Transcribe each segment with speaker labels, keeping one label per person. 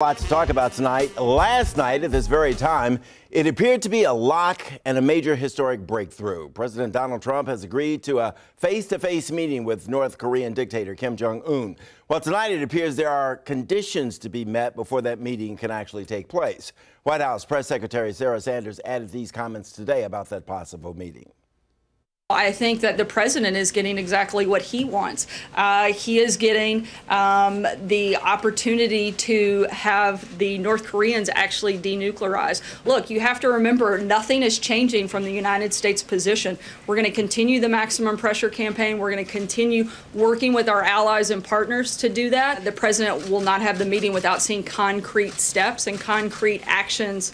Speaker 1: A lot to talk about tonight. Last night at this very time, it appeared to be a lock and a major historic breakthrough. President Donald Trump has agreed to a face-to-face meeting with North Korean dictator Kim Jong Un. Well, tonight it appears there are conditions to be met before that meeting can actually take place. White House Press Secretary Sarah Sanders added these comments today about that possible meeting.
Speaker 2: I think that the president is getting exactly what he wants. He is getting the opportunity to have the North Koreans actually denuclearize. Look, you have to remember, nothing is changing from the United States position. We're going to continue the maximum pressure campaign. We're going to continue working with our allies and partners to do that. The president will not have the meeting without seeing concrete steps and concrete actions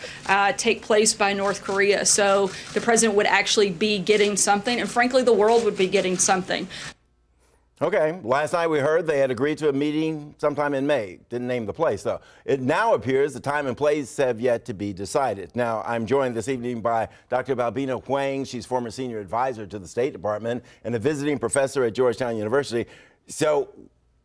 Speaker 2: take place by North Korea. So the president would actually be getting something. And frankly, the world would be getting something.
Speaker 1: Okay. Last night we heard they had agreed to a meeting sometime in May. Didn't name the place, though. It now appears the time and place have yet to be decided. Now, I'm joined this evening by Dr. Balbina Hwang. She's former senior advisor to the State Department and a visiting professor at Georgetown University. So,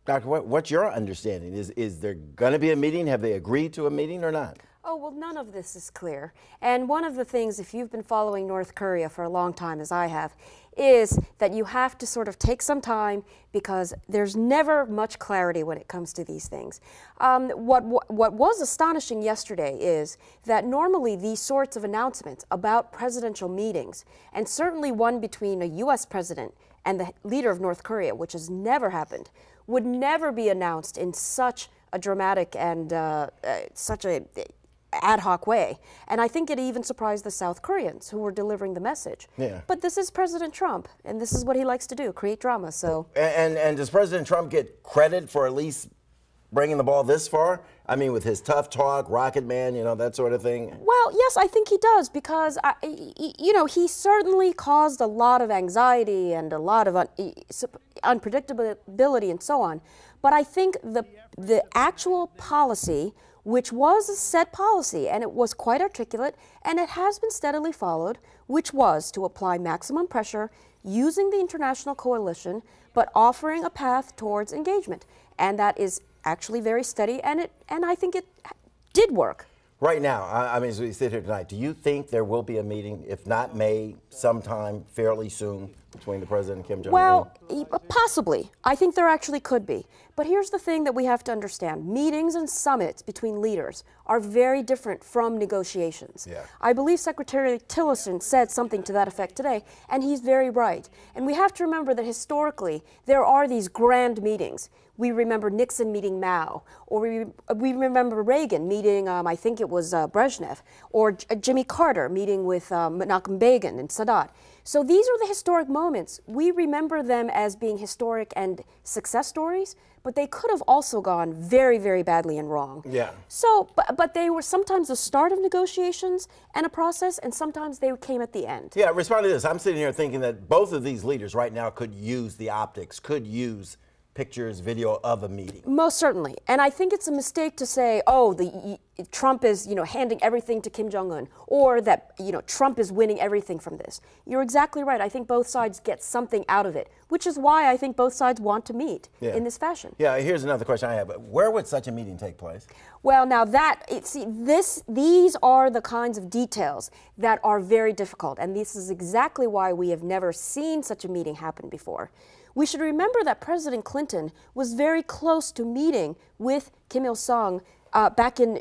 Speaker 1: Doctor, what's your understanding? Is there going to be a meeting? Have they agreed to a meeting or not?
Speaker 3: Oh, well, none of this is clear. And one of the things, if you've been following North Korea for a long time, as I have, is that you have to sort of take some time because there's never much clarity when it comes to these things. What was astonishing yesterday is that normally these sorts of announcements about presidential meetings, and certainly one between a U.S. president and the leader of North Korea, which has never happened, would never be announced in such a dramatic and such a ad hoc way. And I think it even surprised the South Koreans who were delivering the message. Yeah. But this is President Trump, and this is what he likes to do, create drama. So. And does President Trump get credit for at least bringing the ball this far? I mean, with his tough talk, Rocket Man, you know, that sort of thing? Well, yes, I think he does, because, you know, he certainly caused a lot of anxiety and a lot of unpredictability and so on. But I think the actual policy, which was a set policy, and it was quite articulate, and it has been steadily followed, which was to apply maximum pressure using the international coalition, but offering a path towards engagement. And that is actually very steady, and I think it did work. Right now, I mean, as we sit here tonight, do you think there will be a meeting, if not May, sometime fairly soon, between the president and Kim Jong Un? Well, possibly. I think there actually could be. But here's the thing that we have to understand. Meetings and summits between leaders are very different from negotiations. Yeah. I believe Secretary Tillerson said something to that effect today, and he's very right. And we have to remember that historically, there are these grand meetings. We remember Nixon meeting Mao, or we remember Reagan meeting, I think it was Brezhnev, or Jimmy Carter meeting with Menachem Begin and Sadat. So these are the historic moments. We remember them as being historic and success stories, but they could have also gone very, very badly and wrong. Yeah. So, but they were sometimes the start of negotiations and a process, and sometimes they came at the end. Yeah, respond to this. I'm sitting here thinking that both of these leaders right now could use the optics, could use pictures, video of a meeting. Most certainly. And I think it's a mistake to say, oh, Trump is, you know, handing everything to Kim Jong Un, or that, you know, Trump is winning everything from this. You're exactly right. I think both sides get something out of it, which is why I think both sides want to meet in this fashion. Yeah, here's another question I have. Where would such a meeting take place? Well, now these are the kinds of details that are very difficult, and this is exactly why we have never seen such a meeting happen before. We should remember that President Clinton was very close to meeting with Kim Il-sung back in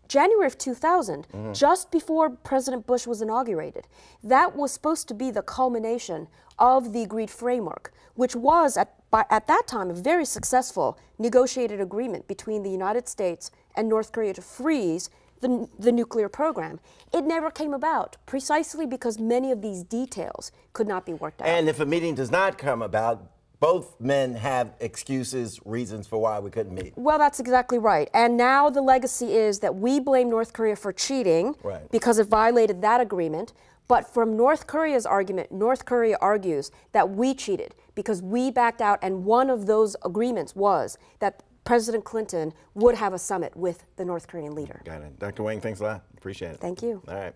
Speaker 3: January of 2000, just before President Bush was inaugurated. That was supposed to be the culmination of the agreed framework, which was, at that time, a very successful negotiated agreement between the United States and North Korea to freeze the nuclear program. It never came about, precisely because many of these details could not be worked out. And if a meeting does not come about, both men have excuses, reasons for why we couldn't meet. Well, that's exactly right. And now the legacy is that we blame North Korea for cheating because it violated that agreement. But from North Korea's argument, North Korea argues that we cheated because we backed out, and one of those agreements was that President Clinton would have a summit with the North Korean leader. Got it. Dr. Hwang, thanks a lot. Appreciate it. Thank you. All right.